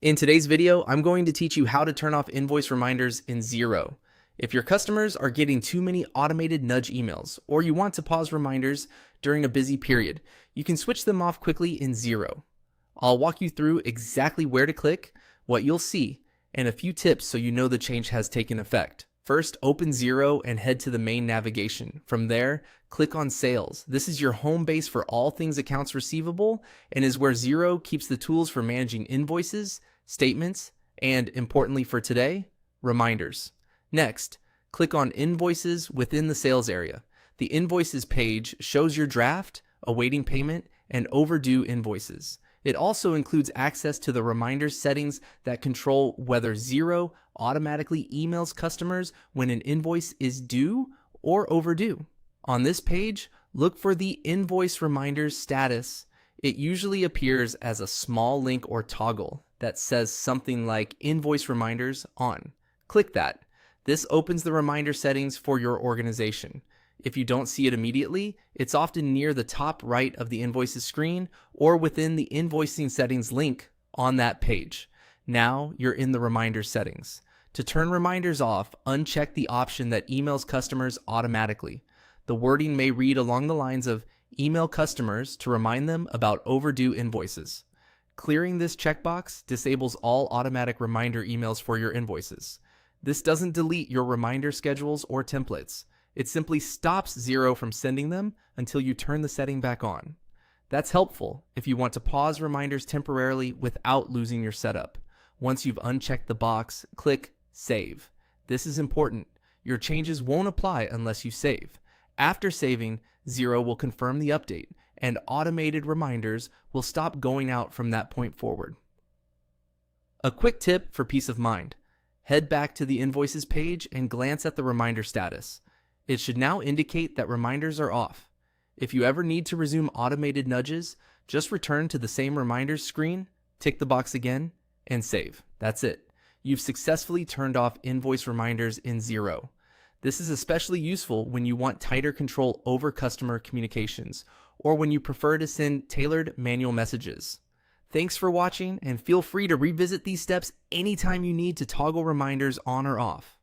In today's video, I'm going to teach you how to turn off invoice reminders in Xero. If your customers are getting too many automated nudge emails, or you want to pause reminders during a busy period, you can switch them off quickly in Xero. I'll walk you through exactly where to click, what you'll see, and a few tips so you know the change has taken effect. First, open Xero and head to the main navigation. From there, click on Sales. This is your home base for all things accounts receivable and is where Xero keeps the tools for managing invoices, statements, and importantly for today, reminders. Next, click on Invoices within the sales area. The Invoices page shows your draft, awaiting payment, and overdue invoices. It also includes access to the reminders settings that control whether Xero automatically emails customers when an invoice is due or overdue. On this page, look for the Invoice Reminders status. It usually appears as a small link or toggle that says something like Invoice Reminders on. Click that. This opens the reminder settings for your organization. If you don't see it immediately, it's often near the top right of the Invoices screen or within the Invoicing Settings link on that page. Now you're in the Reminder settings. To turn reminders off, uncheck the option that emails customers automatically. The wording may read along the lines of email customers to remind them about overdue invoices. Clearing this checkbox disables all automatic reminder emails for your invoices. This doesn't delete your reminder schedules or templates. It simply stops Xero from sending them until you turn the setting back on. That's helpful if you want to pause reminders temporarily without losing your setup. Once you've unchecked the box, click Save. This is important. Your changes won't apply unless you save. After saving, Xero will confirm the update, and automated reminders will stop going out from that point forward. A quick tip for peace of mind. Head back to the Invoices page and glance at the reminder status. It should now indicate that reminders are off. If you ever need to resume automated nudges, just return to the same reminders screen, tick the box again, and save. That's it. You've successfully turned off invoice reminders in Xero. This is especially useful when you want tighter control over customer communications or when you prefer to send tailored manual messages. Thanks for watching, and feel free to revisit these steps anytime you need to toggle reminders on or off.